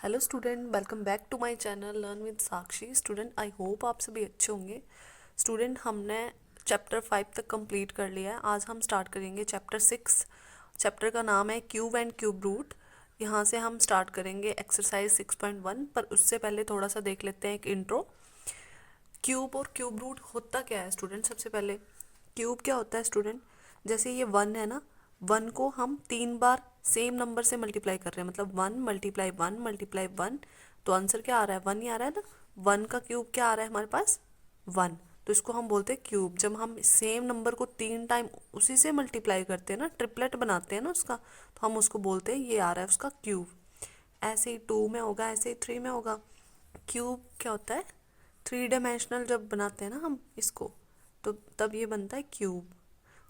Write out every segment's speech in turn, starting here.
Hello student, welcome back to my channel learn with Sakshi. Student, I hope आप सभी अच्छे होंगे। स्टूडेंट, हमने चैप्टर 5 तक कंप्लीट कर लिया है। आज हम स्टार्ट करेंगे चैप्टर 6। चैप्टर का नाम है क्यूब एंड क्यूब रूट। यहाँ से हम स्टार्ट करेंगे एक्सरसाइज 6.1, पर उससे पहले थोड़ा सा देख लेते हैं एक इंट्रो। क्यूब और क्यूब रूट होता क्या है स्टूडेंट? सबसे पहले क्यूब क्या होता है स्टूडेंट? जैसे ये 1 है ना, 1 को हम 3 बार सेम नंबर से मल्टीप्लाई कर रहे हैं, मतलब 1 × 1 × 1, तो आंसर क्या आ रहा है? 1 ही आ रहा है ना। 1 का क्यूब क्या आ रहा है हमारे पास? 1। तो इसको हम बोलते हैं क्यूब। जब हम सेम नंबर को 3 टाइम उसी से मल्टीप्लाई करते हैं ना, ट्रिपलेट बनाते हैं ना उसका, तो हम उसको बोलते हैं ये आ रहा है उसका क्यूब। ऐसे ही 2 में होगा, ऐसे ही 3 में होगा। क्यूब क्या होता है? 3 डायमेंशनल जब बनाते हैं ना हम इसको, तो तब ये बनता है क्यूब।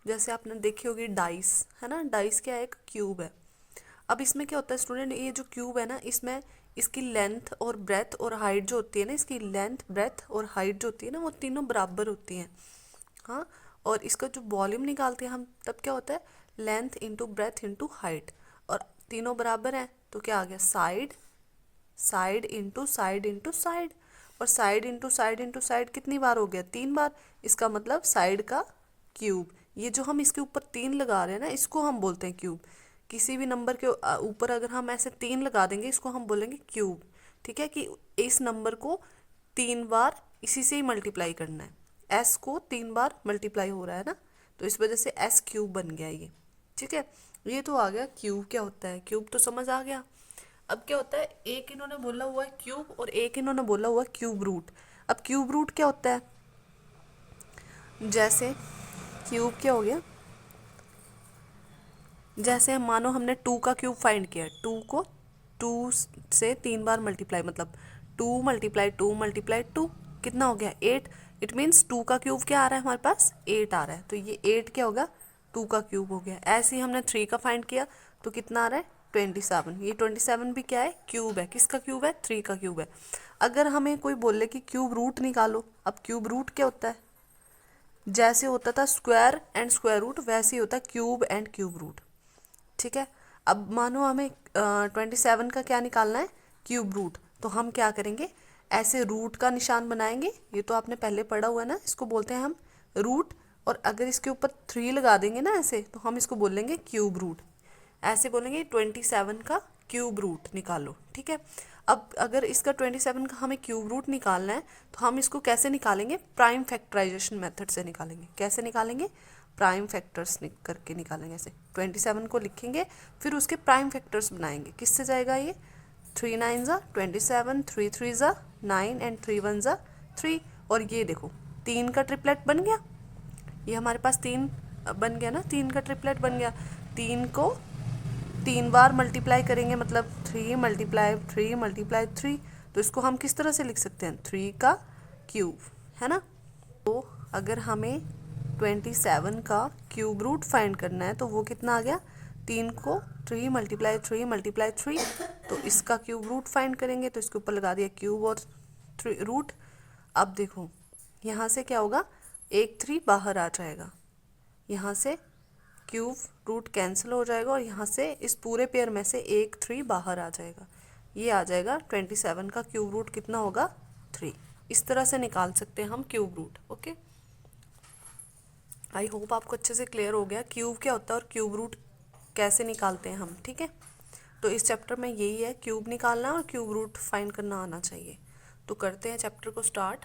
जैसे आपने देखी होगी डाइस, है ना, डाइस क्या है? एक क्यूब है। अब इसमें क्या होता है स्टूडेंट, ये जो क्यूब है ना, इसमें इसकी लेंथ और ब्रेथ और हाइट जो होती है ना, इसकी लेंथ ब्रेथ और हाइट जो होती है ना, वो तीनों बराबर होती हैं। हाँ, और इसका जो वॉल्यूम निकालते हैं हम, तब क्या होता है? Length into breadth into height, और तीनों बराबर हैं, तो क्या आ गया? Side side into side into side. और side into side into side कितनी बार हो गया? 3 बार। इसका मतलब साइड का क्यूब। ये जो हम इसके ऊपर 3 लगा रहे हैं ना, इसको हम बोलते हैं क्यूब। किसी भी नंबर के ऊपर अगर हम ऐसे 3 लगा देंगे, इसको हम बोलेंगे क्यूब। ठीक है, कि इस नंबर को 3 बार इसी से ही मल्टीप्लाई करना है। एस को 3 बार मल्टीप्लाई हो रहा है ना, तो इस वजह से एस क्यूब बन गया ये। ठीक है, ये तो आ गया क्यूब क्या होता है। क्यूब तो समझ आ गया। अब क्या होता है, एक इन्होंने बोला हुआ है क्यूब और एक इन्होंने बोला हुआ है क्यूब रूट। अब क्यूब रूट क्या होता है? जैसे क्यूब क्या हो गया? जैसे हम मानो हमने 2 का क्यूब फाइंड किया, 2 को 2 से 3 बार मल्टीप्लाई, मतलब 2 × 2 × 2 कितना हो गया? 8। इट मीन्स 2 का क्यूब क्या आ रहा है हमारे पास? 8 आ रहा है। तो ये 8 क्या होगा? 2 का क्यूब हो गया। ऐसे ही हमने 3 का फाइंड किया, तो कितना आ रहा है? 27। ये 27 भी क्या है? क्यूब है। किसका क्यूब है? 3 का क्यूब है। अगर हमें कोई बोले कि क्यूब रूट निकालो, अब क्यूब रूट क्या होता है? जैसे होता था स्क्वायर एंड स्क्वायर रूट, वैसे ही होता है क्यूब एंड क्यूब रूट। ठीक है, अब मानो हमें 27 का क्या निकालना है? Cube root. तो हम क्या करेंगे? ऐसे रूट का निशान बनाएंगे, ये तो आपने पहले पढ़ा हुआ है ना, इसको बोलते हैं हम रूट। और अगर इसके ऊपर 3 लगा देंगे ना ऐसे, तो हम इसको बोलेंगे क्यूब रूट। ऐसे बोलेंगे 27 का क्यूब रूट निकालो। ठीक है, अब अगर इसका 27 का हमें क्यूब रूट निकालना है, तो हम इसको कैसे निकालेंगे? प्राइम फैक्टराइजेशन मेथड से निकालेंगे। कैसे निकालेंगे? प्राइम फैक्टर्स करके निकालेंगे। ऐसे 27 को लिखेंगे, फिर उसके प्राइम फैक्टर्स बनाएंगे। किससे जाएगा ये? 3 9 ज़ा 27, 3 3 ज़ा 9 एंड 3 1 ज़ा 3। और ये देखो 3 का ट्रिपलेट बन गया। ये हमारे पास 3 बन गया ना, 3 का ट्रिपलेट बन गया। 3 को 3 बार मल्टीप्लाई करेंगे, मतलब 3 × 3 × 3। तो इसको हम किस तरह से लिख सकते हैं? 3 का क्यूब, है ना। तो अगर हमें 27 का क्यूब रूट फाइंड करना है, तो वो कितना आ गया? 3 को 3 × 3 × 3। तो इसका क्यूब रूट फाइंड करेंगे, तो इसके ऊपर लगा दिया क्यूब और रूट। अब देखो यहाँ से क्या होगा? 1 3 बाहर आ जाएगा, यहाँ से क्यूब रूट कैंसिल हो जाएगा, और यहाँ से इस पूरे पेयर में से 1 3 बाहर आ जाएगा। ये आ जाएगा 27 का क्यूब रूट कितना होगा? 3। इस तरह से निकाल सकते हैं हम cube root. Okay, I hope आपको अच्छे से क्लियर हो गया क्यूब क्या होता है और क्यूब रूट कैसे निकालते हैं हम। ठीक है, तो इस चैप्टर में यही है, क्यूब निकालना और क्यूब रूट फाइंड करना आना चाहिए। तो करते हैं चैप्टर को स्टार्ट।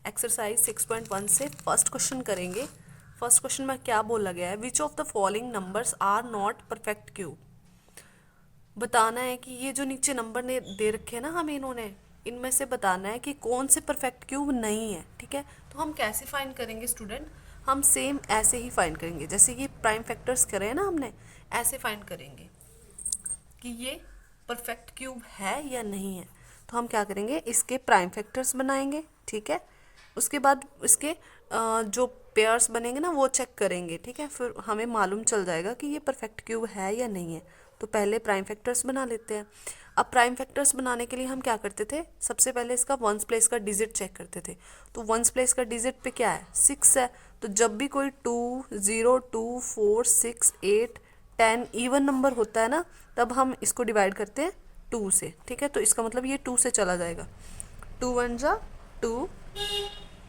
एक्सरसाइज 6.1 से फर्स्ट क्वेश्चन करेंगे। फर्स्ट क्वेश्चन में क्या बोला गया है? Which of the following numbers are not perfect cube. बताना है कि ये जो नीचे नंबर ने दे रखे हैं ना हमें, इन्होंने इनमें से बताना है कि कौन से परफेक्ट क्यूब नहीं है। ठीक है, तो हम कैसे फाइंड करेंगे स्टूडेंट? हम सेम ऐसे ही फाइंड करेंगे जैसे ये प्राइम फैक्टर्स करे ना हमने, ऐसे फाइंड करेंगे कि ये परफेक्ट क्यूब है या नहीं है। तो हम क्या करेंगे? इसके प्राइम फैक्टर्स बनाएंगे। ठीक है, उसके बाद इसके जो पेयर्स बनेंगे ना, वो चेक करेंगे। ठीक है, फिर हमें मालूम चल जाएगा कि ये परफेक्ट क्यूब है या नहीं है। तो पहले प्राइम फैक्टर्स बना लेते हैं। अब प्राइम फैक्टर्स बनाने के लिए हम क्या करते थे? सबसे पहले इसका वंस प्लेस का डिजिट चेक करते थे। तो वंस प्लेस का डिजिट पे क्या है? 6 है। तो जब भी कोई 2 0 2 4 6 8 10 इवन नंबर होता है ना, तब हम इसको डिवाइड करते हैं 2 से, ठीक है। तो इसका मतलब ये 2 से चला जाएगा। 2 1 जा 2,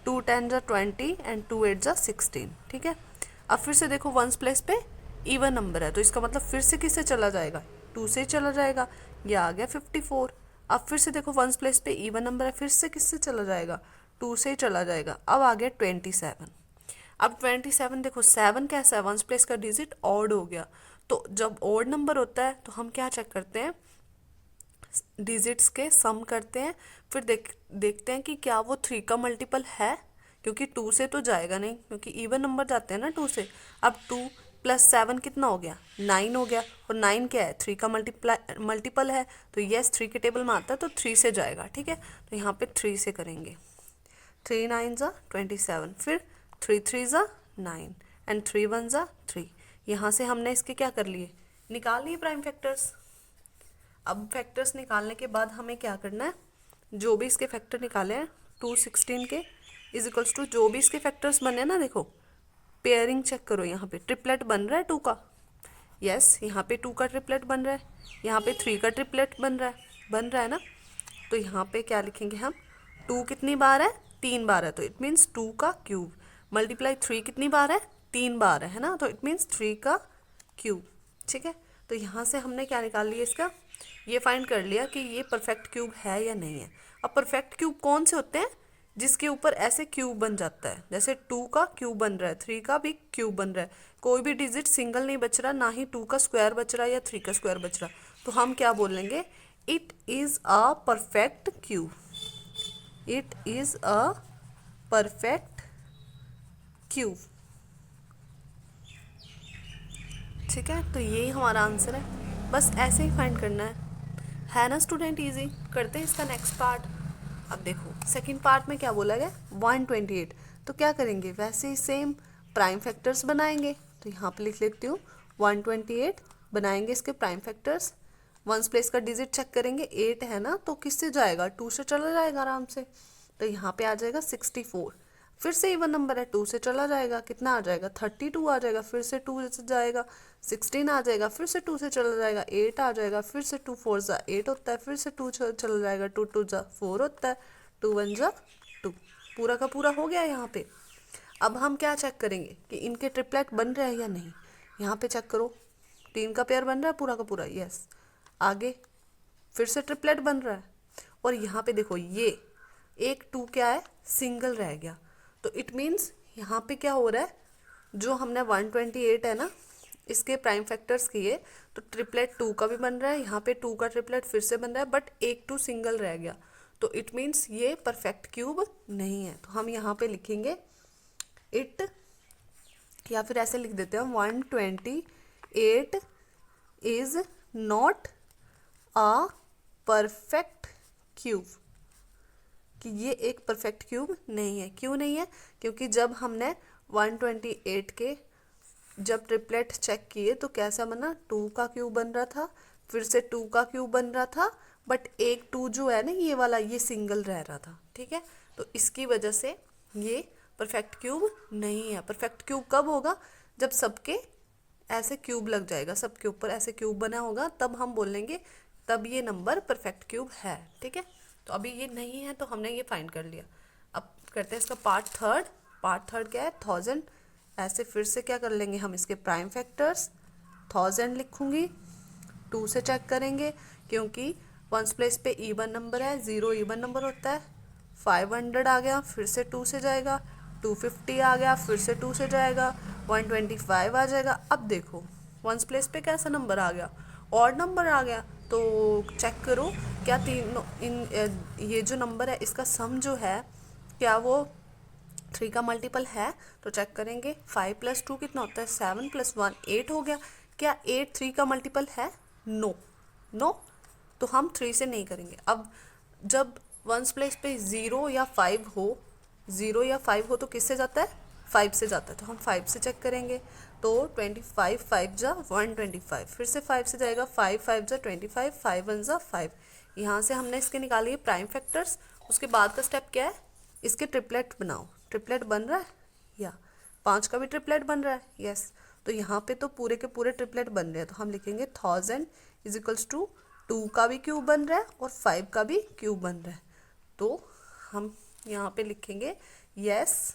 2 10 जा 20 एंड 2 8 जा 16, ठीक है। अब फिर से देखो वंस प्लेस पे इवन नंबर है, तो इसका मतलब फिर से किससे चला जाएगा, 2 से चला जाएगा। ये आ गया 54। अब फिर से देखो वंस प्लेस पे इवन नंबर है, फिर से किससे चला जाएगा, 2 से ही चला जाएगा। अब आ गया 27। अब 27 देखो 7 कैसा है, वंस प्लेस का डिजिट ऑड हो गया। तो जब ऑड नंबर होता है तो हम क्या चेक करते हैं, डिजिट्स के सम करते हैं, फिर देखते हैं कि क्या वो 3 का मल्टीपल है, क्योंकि 2 से तो जाएगा नहीं, क्योंकि इवन नंबर जाते हैं ना 2 से। अब 2 + 7 कितना हो गया, 9 हो गया। और 9 क्या है, 3 का मल्टीपल है, तो यस 3 के टेबल में आता है, तो 3 से जाएगा, ठीक है। तो यहाँ पे 3 से करेंगे। 3 9 जा 27, फिर 3 3 जा 9 एंड 3 1 जा 3। यहाँ से हमने इसके क्या कर लिए, निकाल लिए प्राइम फैक्टर्स। अब फैक्टर्स निकालने के बाद हमें क्या करना है, जो भी इसके फैक्टर निकाले हैं 216 के इज इक्वल्स टू जो भी इसके फैक्टर्स बने ना, देखो पेयरिंग चेक करो, यहाँ पे ट्रिपलेट बन रहा है 2 का, यस यहाँ पे 2 का ट्रिपलेट बन रहा है, यहाँ पे 3 का ट्रिपलेट बन रहा है ना। तो यहाँ पे क्या लिखेंगे हम, 2 कितनी बार है, 3 बार है, तो इट मीन्स 2 का क्यूब मल्टीप्लाई 3 कितनी बार है, 3 बार है ना, तो इट मीन्स 3 का क्यूब, ठीक है। तो यहाँ से हमने क्या निकाल लिया, इसका ये फाइंड कर लिया कि ये परफेक्ट क्यूब है या नहीं है। अब परफेक्ट क्यूब कौन से होते हैं, जिसके ऊपर ऐसे क्यूब बन जाता है, जैसे 2 का क्यूब बन रहा है, 3 का भी क्यूब बन रहा है, कोई भी डिजिट सिंगल नहीं बच रहा, ना ही 2 का स्क्वायर बच रहा है या 3 का स्क्वायर बच रहा, तो हम क्या बोलेंगे, it is a perfect cube, it is a perfect cube, ठीक है। तो यही हमारा आंसर है, बस ऐसे ही फाइंड करना है ना स्टूडेंट, इजी। करते हैं इसका नेक्स्ट पार्ट। अब देखो सेकंड पार्ट में क्या बोला गया, 128। तो क्या करेंगे, वैसे ही सेम प्राइम फैक्टर्स बनाएंगे। तो यहाँ पे लिख लेती हूँ 128 बनाएंगे इसके प्राइम फैक्टर्स। वंस प्लेस का डिजिट चेक करेंगे, 8 है ना, तो किससे जाएगा, 2 से चला जाएगा आराम से। तो यहाँ पे आ जाएगा 64। फिर से इवन नंबर है, 2 से चला जाएगा, कितना आ जाएगा, 32 आ जाएगा, फिर से 2 से जाएगा, 16 आ जाएगा, फिर से 2 से चला जाएगा, 8 आ जाएगा, फिर से 2 4 जा 8 होता है, फिर से 2 चला जाएगा, 2 2 जा 4 होता है, 2 1 जा 2। पूरा का पूरा हो गया यहाँ पे। अब हम क्या चेक करेंगे कि इनके ट्रिपलेट बन रहे हैं या नहीं। यहाँ पे चेक करो, 3 का पेयर बन रहा है पूरा का पूरा, यस। आगे फिर से ट्रिपलेट बन रहा है, और यहाँ पे देखो ये एक 2 क्या है, सिंगल रह गया। तो इट मीन्स यहाँ पे क्या हो रहा है, जो हमने 128 है ना इसके प्राइम फैक्टर्स किए, तो ट्रिपलेट 2 का भी बन रहा है, यहाँ पे 2 का ट्रिपलेट फिर से बन रहा है, बट एक 2 सिंगल रह गया, तो इट मीन्स ये परफेक्ट क्यूब नहीं है। तो हम यहाँ पे लिखेंगे इट, या फिर ऐसे लिख देते हैं 128 is not a perfect cube, कि ये एक परफेक्ट क्यूब नहीं है। क्यों नहीं है, क्योंकि जब हमने 128 के जब ट्रिपलेट चेक किए तो कैसा बना, 2 का क्यूब बन रहा था, फिर से 2 का क्यूब बन रहा था, बट एक 2 जो है ना ये वाला, ये सिंगल रह रहा था, ठीक है। तो इसकी वजह से ये परफेक्ट क्यूब नहीं है। परफेक्ट क्यूब कब होगा, जब सबके ऐसे क्यूब लग जाएगा, सबके ऊपर ऐसे क्यूब बना होगा, तब हम बोलेंगे, तब ये नंबर परफेक्ट क्यूब है, ठीक है। तो अभी ये नहीं है, तो हमने ये फाइंड कर लिया। अब करते हैं इसका पार्ट थर्ड। पार्ट थर्ड क्या है, 1000। ऐसे फिर से क्या कर लेंगे हम, इसके प्राइम फैक्टर्स 1000 लिखूंगी, 2 से चेक करेंगे, क्योंकि वंस प्लेस पे इवन नंबर है, 0 इवन नंबर होता है। 500 आ गया, फिर से 2 से जाएगा, 250 आ गया, फिर से 2 से जाएगा, 125 आ जाएगा। अब देखो वंस प्लेस पे कैसा नंबर आ गया, ऑड नंबर आ गया। तो चेक करो क्या तीनों ये जो नंबर है इसका सम जो है, क्या वो 3 का मल्टीपल है। तो चेक करेंगे, 5 + 2 कितना होता है, 7 + 1 8 हो गया। क्या 8 3 का मल्टीपल है, नो नो, तो हम 3 से नहीं करेंगे। अब जब वंस प्लेस पे 0 या 5 हो, 0 या 5 हो तो किससे जाता है, 5 से जाता है, तो हम 5 से चेक करेंगे। तो 25 5 जा 125, फिर से 5 से जाएगा, 5 5 जा 25, 5 1 जा 5। यहाँ से हमने इसके निकाली प्राइम फैक्टर्स। उसके बाद का स्टेप क्या है, इसके ट्रिपलेट बनाओ। ट्रिपलेट बन रहा है, या 5 का भी ट्रिपलेट बन रहा है, यस। तो यहाँ पे तो पूरे के पूरे ट्रिपलेट बन रहे हैं, तो हम लिखेंगे 1000 इज इक्वल्स टू 2 का भी क्यूब बन रहा है और 5 का भी क्यूब बन रहा है। तो हम यहाँ पे लिखेंगे yes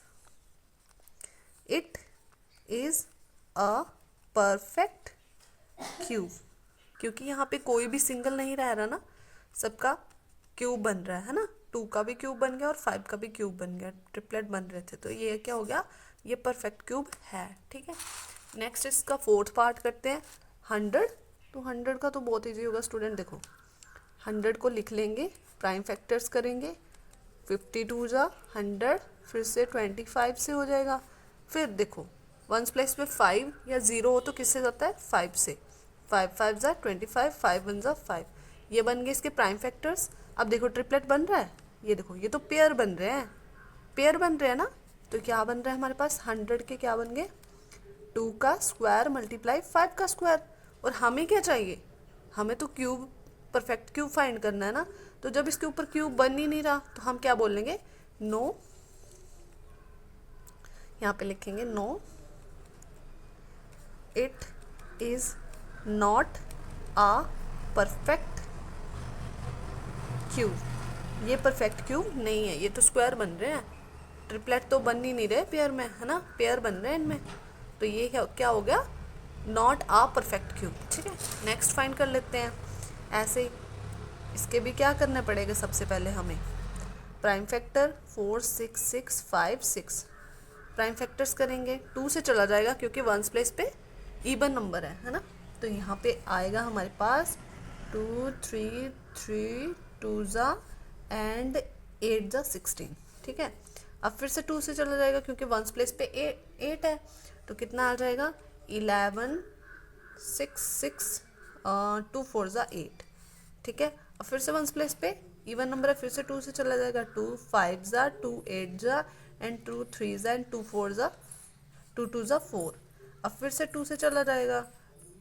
it is a perfect cube, क्योंकि यहाँ पे कोई भी सिंगल नहीं रह रहा ना, सबका क्यूब बन रहा है ना। 2 का भी क्यूब बन गया और 5 का भी क्यूब बन गया, ट्रिपलेट बन रहे थे, तो ये क्या हो गया, ये परफेक्ट क्यूब है। ठीक है, नेक्स्ट इसका फोर्थ पार्ट करते हैं 100। तो 100 का तो बहुत ईजी होगा स्टूडेंट, देखो 100 को लिख लेंगे, प्राइम फैक्टर्स करेंगे, 52 जा 100, फिर से 25 से हो जाएगा। फिर देखो वंस प्लेस में 5 या 0 हो तो किससे जाता है, 5 से। 5 5 जा 25, 5 1 जा 5, ये बन गए इसके प्राइम फैक्टर्स। अब देखो ट्रिपलेट बन रहा है, ये देखो ये तो पेयर बन रहे हैं, पेयर बन रहे हैं ना। तो क्या बन रहा है हमारे पास, 100 के क्या बन गए, 2 का स्क्वायर मल्टीप्लाई 5 का स्क्वायर। और हमें क्या चाहिए, हमें तो क्यूब, परफेक्ट क्यूब फाइंड करना है ना। तो जब इसके ऊपर क्यूब बन ही नहीं रहा तो हम क्या बोलेंगे, नो, यहाँ पे लिखेंगे no it is not a perfect cube. ये परफेक्ट क्यूब नहीं है, ये तो स्क्वायर बन रहे हैं, ट्रिपलेट तो बन ही नहीं रहे पेयर में, है ना, पेयर बन रहे हैं इनमें। तो ये क्या हो गया, नॉट आ परफेक्ट क्यूब। ठीक है, नेक्स्ट फाइंड कर लेते हैं। ऐसे ही इसके भी क्या करना पड़ेगा, सबसे पहले हमें प्राइम फैक्टर 4 6 6 5 6 प्राइम फैक्टर्स करेंगे, 2 से चला जाएगा क्योंकि वंस प्लेस पे इवन नंबर है ना। तो यहाँ पे आएगा हमारे पास 2 3 3 2 जा एंड 8 जा 16। ठीक है, अब फिर से 2 से चला जाएगा क्योंकि वंस प्लेस पे 8 है, तो कितना आ जाएगा 11 6 6 2 4 जा 8। ठीक है, अब फिर से वंस प्लेस पे इवन नंबर है, फिर से 2 से चला जाएगा, 2 5 जा 2 8 जा एंड 2 3 जा एंड 2 4 जा 2 2 जा 4। अब फिर से 2 से चला जाएगा,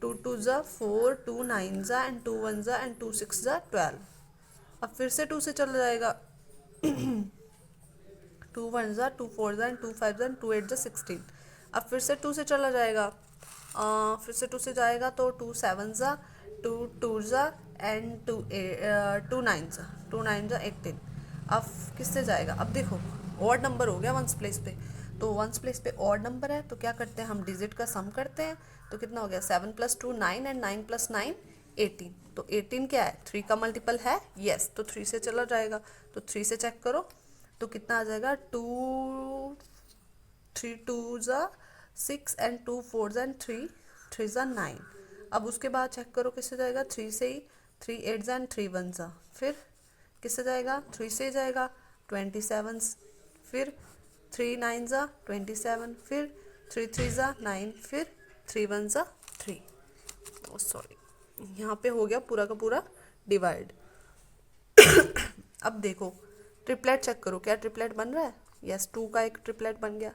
2 2 जा 4 2 9 जा एंड 2 1 जा एंड 2 6 जा 12। अब फिर से 2 से चला जाएगा 2 1 जा 2 4 जा एंड 2 5 जा एंड 2 8 जा 16। अब फिर से 2 से चला जाएगा, फिर से 2 से जाएगा तो 2 7 जा 2 2 जा एंड 2 9 जा 18। अब किससे जाएगा, अब देखो ऑड नंबर हो गया वंस प्लेस पे, तो वंस प्लेस पे ऑड नंबर है तो क्या करते हैं हम डिजिट का सम करते हैं। तो कितना हो गया, 7 + 2 9 एंड 9 + 9 18। तो 18 क्या है, 3 का मल्टीपल है, यस, तो 3 से चला जाएगा। तो 3 से चेक करो तो कितना आ जाएगा, 2 3 2 जा 6 एंड 2 4 जा एंड 3 3 जा 9। अब उसके बाद चेक करो किससे जाएगा, 3 से ही, 3 8 जा एंड 3 1 जा, फिर किससे जाएगा, 3 से जाएगा 27, फिर 3 9 जा 27, फिर 3 3 जा 9, फिर 3 1 जा 3। ओ सॉरी, यहाँ पे हो गया पूरा का पूरा डिवाइड। अब देखो ट्रिपलेट चेक करो, क्या ट्रिपलेट बन रहा है, यस, 2 का एक ट्रिपलेट बन गया,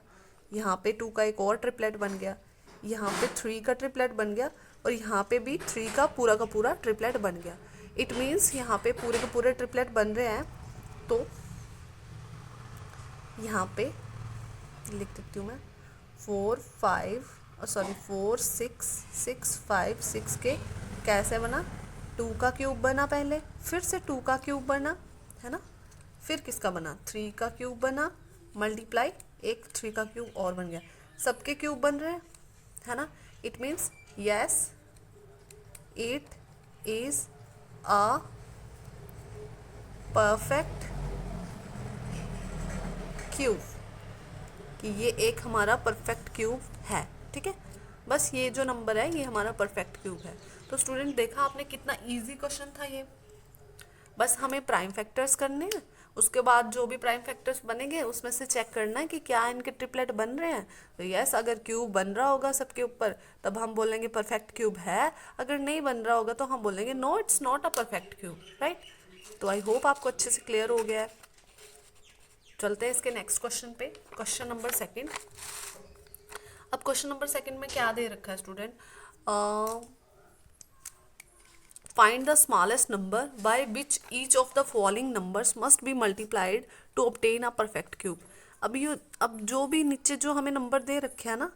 यहाँ पे 2 का एक और ट्रिपलेट बन गया, यहाँ पे 3 का ट्रिपलेट बन गया और यहाँ पे भी 3 का पूरा ट्रिपलेट बन गया। इट मीन्स यहाँ पे पूरे के पूरे ट्रिपलेट बन रहे हैं। तो यहाँ पे लिख देती हूँ मैं 4 6 6 5 6 के कैसे बना, 2 का क्यूब बना पहले, फिर से 2 का क्यूब बना, है ना, फिर किसका बना, 3 का क्यूब बना, मल्टीप्लाई एक 3 का क्यूब और बन गया, सबके क्यूब बन रहे हैं, है ना। It means yes it is a perfect cube, कि ये एक हमारा परफेक्ट क्यूब है। ठीक है, बस ये जो नंबर है ये हमारा परफेक्ट क्यूब है। तो स्टूडेंट देखा आपने कितना इजी क्वेश्चन था ये, बस हमें प्राइम फैक्टर्स करने हैं, उसके बाद जो भी प्राइम फैक्टर्स बनेंगे उसमें से चेक करना है कि क्या इनके ट्रिपलेट बन रहे हैं। तो यस, अगर क्यूब बन रहा होगा सबके ऊपर तब हम बोलेंगे परफेक्ट क्यूब है, अगर नहीं बन रहा होगा तो हम बोलेंगे no it's not a perfect cube, right. तो आई होप आपको अच्छे से क्लियर हो गया है। चलते हैं इसके नेक्स्ट क्वेश्चन पे, क्वेश्चन नंबर 2। अब क्वेश्चन नंबर 2 में क्या दे रखा है student, find the smallest number by which each of the following numbers must be multiplied to obtain a perfect cube. अब जो भी नीचे जो हमें नंबर दे रखे हैं ना,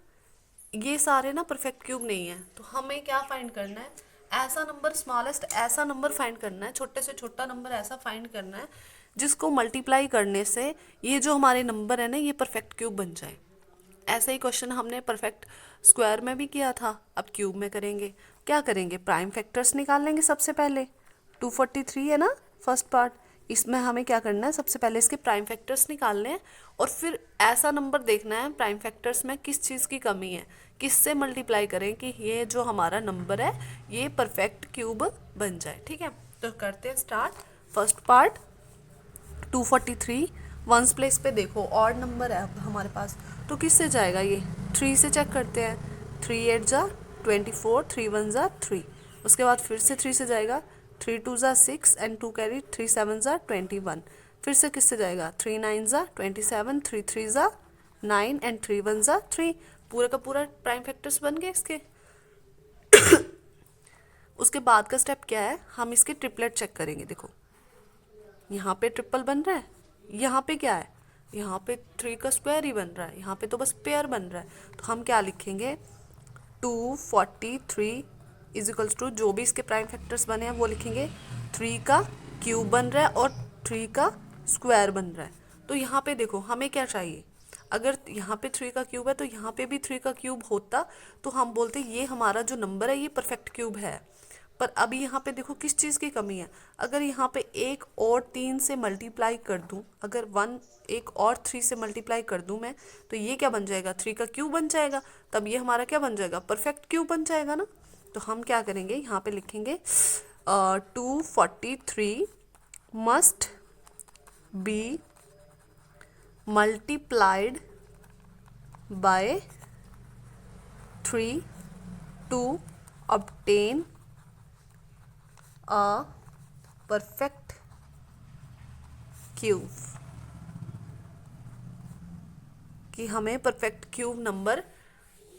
ये सारे ना परफेक्ट क्यूब नहीं है, तो हमें क्या फाइंड करना है, ऐसा नंबर स्मॉलेस्ट, ऐसा नंबर फाइंड करना है, छोटे से छोटा नंबर ऐसा फाइंड करना है जिसको मल्टीप्लाई करने से ये जो हमारे नंबर है ना ये परफेक्ट क्यूब बन जाए। ऐसा ही क्वेश्चन हमने परफेक्ट स्क्वायर में भी किया था, अब क्यूब में करेंगे। क्या करेंगे, प्राइम फैक्टर्स निकाल लेंगे सबसे पहले। 243 है ना फर्स्ट पार्ट, इसमें हमें क्या करना है, सबसे पहले इसके प्राइम फैक्टर्स निकालने हैं और फिर ऐसा नंबर देखना है प्राइम फैक्टर्स में किस चीज़ की कमी है, किससे मल्टीप्लाई करें कि ये जो हमारा नंबर है ये परफेक्ट क्यूब बन जाए। ठीक है, तो करते हैं start. First part 243 ones place पे देखो ऑड नंबर है अब हमारे पास, तो किससे जाएगा ये, 3 से चेक करते हैं। 3 8 जा 24, 3 1 जा 3, उसके बाद फिर से 3 से जाएगा, 3 2 जा 6 एंड 2 कैरी, 3 7 जा 21, फिर से किससे जाएगा, 3 9 जा 27, 3 3 जा 9 एंड 3 1 जा 3। पूरा का पूरा प्राइम फैक्टर्स बन गए इसके। उसके बाद का स्टेप क्या है, हम इसके ट्रिपलेट चेक करेंगे। देखो यहाँ पे ट्रिपल बन रहा है, यहाँ पे क्या है, यहाँ पे 3 का स्क्वायर ही बन रहा है, यहाँ पे तो बस पेयर बन रहा है। तो हम क्या लिखेंगे, 243 इज इक्वल्स टू जो भी इसके प्राइम फैक्टर्स बने हैं वो लिखेंगे, 3 का क्यूब बन रहा है और 3 का स्क्वायर बन रहा है। तो यहाँ पे देखो हमें क्या चाहिए, अगर यहाँ पे 3 का क्यूब है तो यहाँ पे भी 3 का क्यूब होता तो हम बोलते ये हमारा जो नंबर है ये परफेक्ट क्यूब है। पर अभी यहाँ पे देखो किस चीज़ की कमी है, अगर यहाँ पे एक और 3 से मल्टीप्लाई कर दूँ, अगर 1 एक और 3 से मल्टीप्लाई कर दूँ मैं, तो ये क्या बन जाएगा, 3 का क्यूब बन जाएगा, तब ये हमारा क्या बन जाएगा, परफेक्ट क्यूब बन जाएगा ना। तो हम क्या करेंगे, यहाँ पे लिखेंगे 243 must be multiplied by 3 to obtain a perfect cube, कि हमें परफेक्ट क्यूब नंबर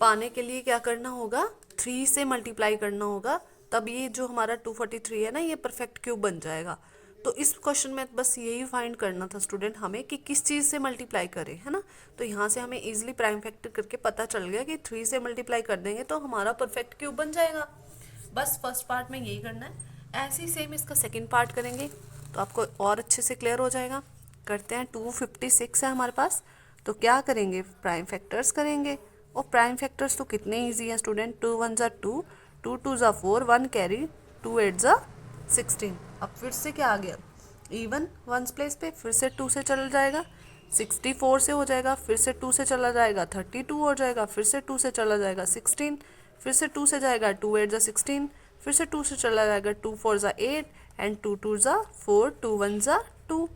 पाने के लिए क्या करना होगा, 3 से मल्टीप्लाई करना होगा, तब ये जो हमारा 243 है ना ये परफेक्ट क्यूब बन जाएगा। तो इस क्वेश्चन में बस यही फाइंड करना था स्टूडेंट हमें कि किस चीज़ से मल्टीप्लाई करें, है ना। तो यहाँ से हमें इजीली प्राइम फैक्टर करके पता चल गया कि 3 से मल्टीप्लाई कर देंगे तो हमारा परफेक्ट क्यूब बन जाएगा। बस फर्स्ट पार्ट में यही करना है, ऐसे ही सेम इसका सेकेंड पार्ट करेंगे तो आपको और अच्छे से क्लियर हो जाएगा। करते हैं, 256 है हमारे पास, तो क्या करेंगे, प्राइम फैक्टर्स करेंगे। और प्राइम फैक्टर्स तो कितने इजी हैं स्टूडेंट, 2 1 जा 2, 2 2 जा 4, 1 कैरी, 2 8 जा 16। अब फिर से क्या आ गया, इवन वंस प्लेस पे फिर से 2 से चल जाएगा, 64 से हो जाएगा, फिर से 2 से चला जाएगा 32 हो जाएगा, फिर से 2 से चला जाएगा 16, फिर से 2 से जाएगा 2 8 जा 16, फिर से 2 से चला जाएगा 2 4 जा 8 एंड 2 2 जा 4, 2 1 जा 2।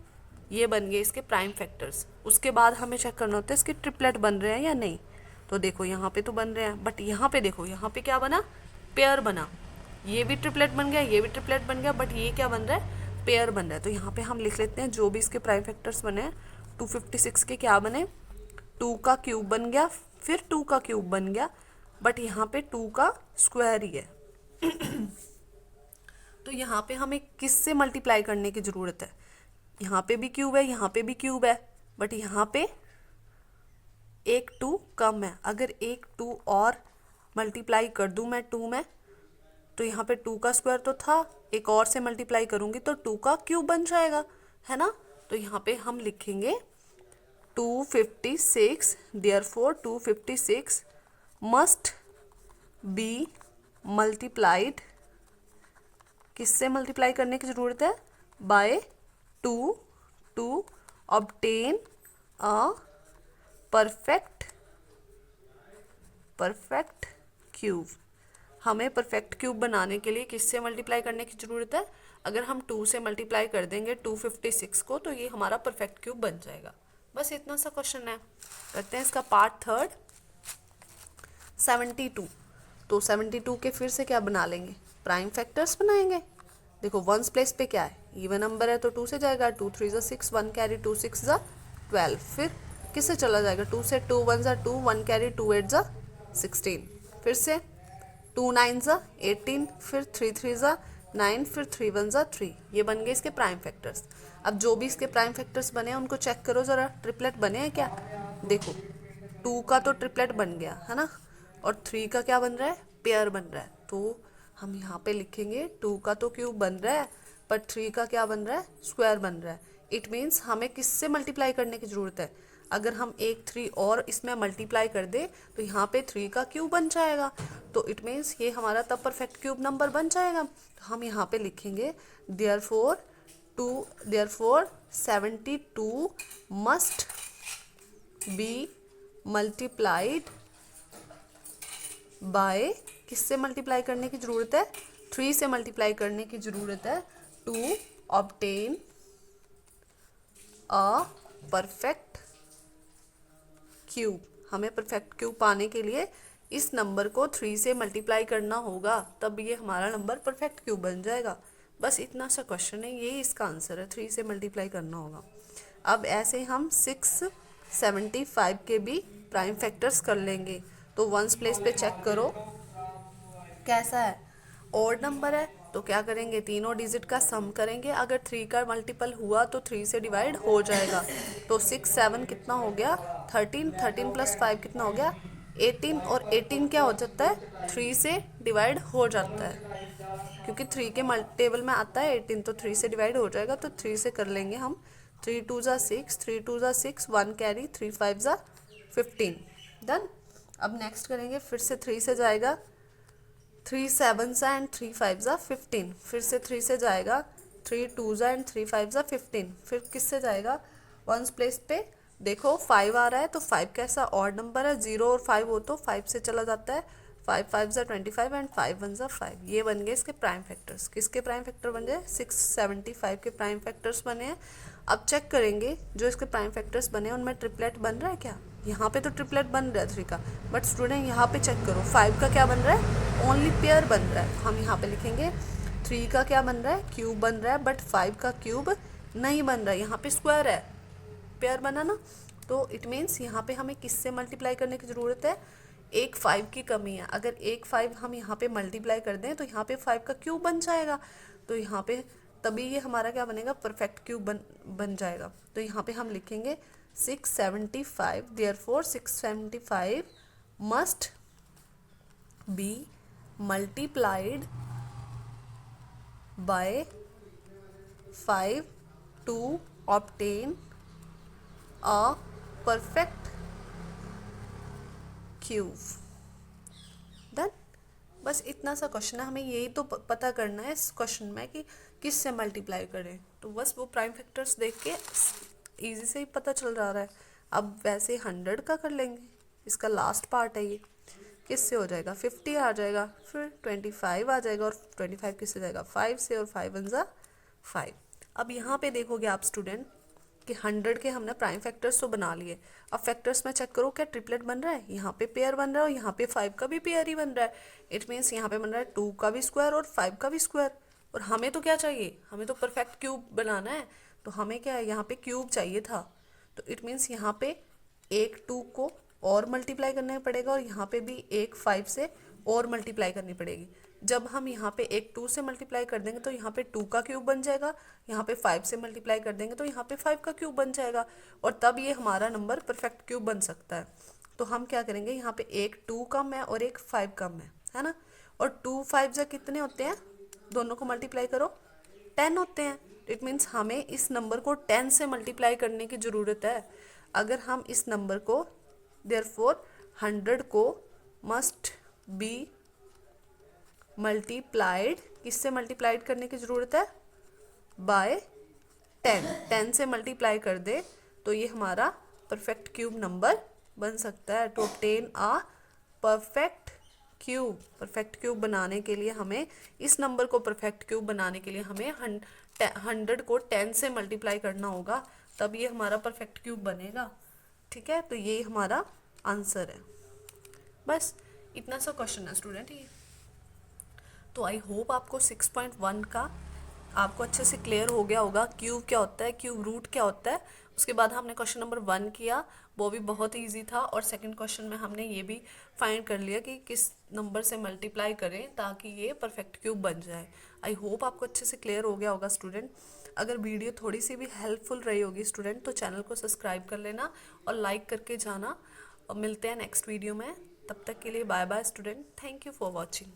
ये बन गए इसके प्राइम फैक्टर्स। उसके बाद हमें चेक करना होता है इसके ट्रिपलेट बन रहे हैं या नहीं। तो देखो यहाँ पे तो बन रहे हैं, बट यहाँ पे देखो, यहाँ पे क्या बना, पेयर बना, ये भी ट्रिपलेट बन गया, ये भी ट्रिपलेट बन गया, बट ये क्या बन रहा है, पेयर बन रहा है। तो यहाँ पे हम लिख लेते हैं जो भी इसके प्राइम फैक्टर्स बने हैं, 256 के क्या बने, 2 का क्यूब बन गया, फिर 2 का क्यूब बन गया, बट यहाँ पे 2 का स्क्वायर ही है। तो यहाँ पे हमें किससे मल्टीप्लाई करने की ज़रूरत है, यहाँ पे भी क्यूब है, यहाँ पे भी क्यूब है, बट यहाँ पे एक 2 कम है। अगर एक 2 और मल्टीप्लाई कर दूँ मैं 2 में, तो यहाँ पे 2 का स्क्वायर तो था, एक और से मल्टीप्लाई करूँगी तो 2 का क्यूब बन जाएगा, है ना। तो यहाँ पे हम लिखेंगे 256, देयरफॉर 256 मस्ट बी मल्टीप्लाइड, किससे मल्टीप्लाई करने की ज़रूरत है, by 2 to obtain a perfect cube. हमें परफेक्ट क्यूब बनाने के लिए किससे मल्टीप्लाई करने की ज़रूरत है, अगर हम 2 से मल्टीप्लाई कर देंगे 256 को तो ये हमारा परफेक्ट क्यूब बन जाएगा। बस इतना सा क्वेश्चन है। करते हैं इसका पार्ट थर्ड, 72। तो 72 के फिर से क्या बना लेंगे, प्राइम फैक्टर्स बनाएंगे। देखो वंस प्लेस पे क्या है, इवन नंबर है तो 2 से जाएगा, 2 3 जा 6, 1 कैरी, 2 6 जा 12, फिर किससे चला जाएगा, 2 से 2 1 जा 2, 1 कैरी, 2 8 जा 16, फिर से 2 9 जा 18, फिर 3 3 जा 9, फिर 3 1 जा 3। ये बन गए इसके प्राइम फैक्टर्स। अब जो भी इसके प्राइम फैक्टर्स बने हैं उनको चेक करो ज़रा, ट्रिपलेट बने हैं क्या। देखो 2 का तो ट्रिपलेट बन गया है ना, और 3 का क्या बन रहा है, पेयर बन रहा है। तो हम यहाँ पे लिखेंगे 2 का तो क्यूब बन रहा है, पर 3 का क्या बन रहा है, स्क्वायर बन रहा है। इट मीन्स हमें किससे मल्टीप्लाई करने की ज़रूरत है, अगर हम एक 3 और इसमें मल्टीप्लाई कर दे तो यहाँ पे 3 का क्यूब बन जाएगा। तो इट मीन्स ये हमारा तब परफेक्ट क्यूब नंबर बन जाएगा। तो हम यहाँ पे लिखेंगे therefore 72 must be multiplied bye, किससे मल्टीप्लाई करने की ज़रूरत है, 3 से मल्टीप्लाई करने की ज़रूरत है, to obtain a perfect cube. हमें परफेक्ट क्यूब पाने के लिए इस नंबर को 3 से मल्टीप्लाई करना होगा, तब ये हमारा नंबर परफेक्ट क्यूब बन जाएगा। बस इतना सा क्वेश्चन है, ये इसका आंसर है, 3 से मल्टीप्लाई करना होगा। अब ऐसे हम 675 के भी प्राइम फैक्टर्स कर लेंगे। तो वंस प्लेस पे चेक करो कैसा है, ऑड नंबर है तो क्या करेंगे, तीनों डिजिट का सम करेंगे। अगर 3 का मल्टीपल हुआ तो 3 से डिवाइड हो जाएगा। तो 6 7 कितना हो गया, 13, 13 प्लस 5 कितना हो गया, 18। और 18 क्या हो जाता है, 3 से डिवाइड हो जाता है, क्योंकि 3 के टेबल में आता है 18, तो 3 से डिवाइड हो जाएगा। तो 3 से कर लेंगे हम, 3 2 ज़ा 6, 3 2 ज़ा 6, 1 कैरी, 3 5 ज़ा 15। डन। अब नेक्स्ट करेंगे, फिर से 3 से जाएगा, 3 7 ज़ा एंड 3 5 ज़ा 15। फिर से 3 से जाएगा, 3 2 ज़ा एंड 3 5 ज़ा 15। फिर किससे जाएगा, वंस प्लेस पे देखो 5 आ रहा है, तो 5 कैसा ऑड नंबर है, 0 और 5 हो तो 5 से चला जाता है, 5 5 ज़ा 25 एंड 5 1 ज़ा 5। ये बन गए इसके प्राइम फैक्टर्स। किसके प्राइम फैक्टर बन गए, 675 के प्राइम फैक्टर्स बने हैं। अब चेक करेंगे जो इसके प्राइम फैक्टर्स बने हैं उनमें ट्रिपलेट बन रहा है क्या। यहाँ पे तो ट्रिपलेट बन रहा है 3 का, बट स्टूडेंट यहाँ पे चेक करो 5 का क्या बन रहा है, ओनली पेयर बन रहा है। हम यहाँ पे लिखेंगे 3 का क्या बन रहा है, क्यूब बन रहा है, बट 5 का क्यूब नहीं बन रहा है, यहाँ पे स्क्वायर है, पेयर बना ना। तो इट मीन्स यहाँ पे हमें किससे मल्टीप्लाई करने की ज़रूरत है, एक 5 की कमी है। अगर एक 5 हम यहाँ पे मल्टीप्लाई कर दें तो यहाँ पे 5 का क्यूब बन जाएगा। तो यहाँ पे तभी ये हमारा क्या बनेगा, परफेक्ट क्यूब बन जाएगा। तो यहाँ पे हम लिखेंगे 675, therefore 675 must be multiplied by 5 to obtain a perfect cube. Done. बस इतना सा क्वेश्चन है, हमें यही तो पता करना है इस क्वेश्चन में कि किस से मल्टीप्लाई करें। तो बस वो प्राइम फैक्टर्स देख के इजी से ही पता चल रहा है। अब वैसे 100 का कर लेंगे, इसका लास्ट पार्ट है ये। किससे हो जाएगा, 50 आ जाएगा, फिर 25 आ जाएगा, और 25 किससे जाएगा, 5 से, और 5 1 ज़ा 5। अब यहाँ पे देखोगे आप स्टूडेंट कि 100 के हमने प्राइम फैक्टर्स तो बना लिए। अब फैक्टर्स में चेक करो क्या ट्रिपलेट बन रहा है, यहाँ पे पेयर बन रहा है और यहाँ पे 5 का भी पेयर ही बन रहा है। इट मीन्स यहाँ पे बन रहा है 2 का भी स्क्वायर और 5 का भी स्क्वायर। और हमें तो क्या चाहिए, हमें तो परफेक्ट क्यूब बनाना है। तो हमें क्या है, यहाँ पे क्यूब चाहिए था। तो इट मीन्स यहाँ पे एक 2 को और मल्टीप्लाई करना पड़ेगा, और यहाँ पे भी एक 5 से और मल्टीप्लाई करनी पड़ेगी। जब हम यहाँ पे एक 2 से मल्टीप्लाई कर देंगे तो यहाँ पे 2 का क्यूब बन जाएगा, यहाँ पे 5 से मल्टीप्लाई कर देंगे तो यहाँ पे 5 का क्यूब बन जाएगा, और तब ये हमारा नंबर परफेक्ट क्यूब बन सकता है। तो हम क्या करेंगे, यहाँ पे एक 2 कम है और एक 5 कम है ना। और 2 5 जा कितने होते हैं, दोनों को मल्टीप्लाई करो 10 होते हैं। इट मीन्स हमें इस नंबर को 10 से मल्टीप्लाई करने की ज़रूरत है। अगर हम इस नंबर को देयरफॉर 100 को मस्ट बी मल्टीप्लाइड, किससे मल्टीप्लाइड करने की ज़रूरत है, बाय 10 से मल्टीप्लाई कर दे तो ये हमारा परफेक्ट क्यूब नंबर बन सकता है। To obtain a perfect cube, perfect cube बनाने के लिए हमें, इस नंबर को परफेक्ट क्यूब बनाने के लिए हमें 100 को 10 से मल्टीप्लाई करना होगा, तब ये हमारा परफेक्ट क्यूब बनेगा। ठीक है, तो ये हमारा आंसर है। बस इतना सा क्वेश्चन है स्टूडेंट ये। तो आई होप आपको 6.1 का आपको अच्छे से क्लियर हो गया होगा, क्यूब क्या होता है, क्यूब रूट क्या होता है। उसके बाद हमने क्वेश्चन नंबर 1 किया, वो भी बहुत इजी था। और सेकंड क्वेश्चन में हमने ये भी फाइंड कर लिया कि किस नंबर से मल्टीप्लाई करें ताकि ये परफेक्ट क्यूब बन जाए। आई होप आपको अच्छे से क्लियर हो गया होगा स्टूडेंट। अगर वीडियो थोड़ी सी भी हेल्पफुल रही होगी स्टूडेंट तो चैनल को सब्सक्राइब कर लेना और लाइक करके जाना। और मिलते हैं नेक्स्ट वीडियो में, तब तक के लिए bye bye student, thank you for watching.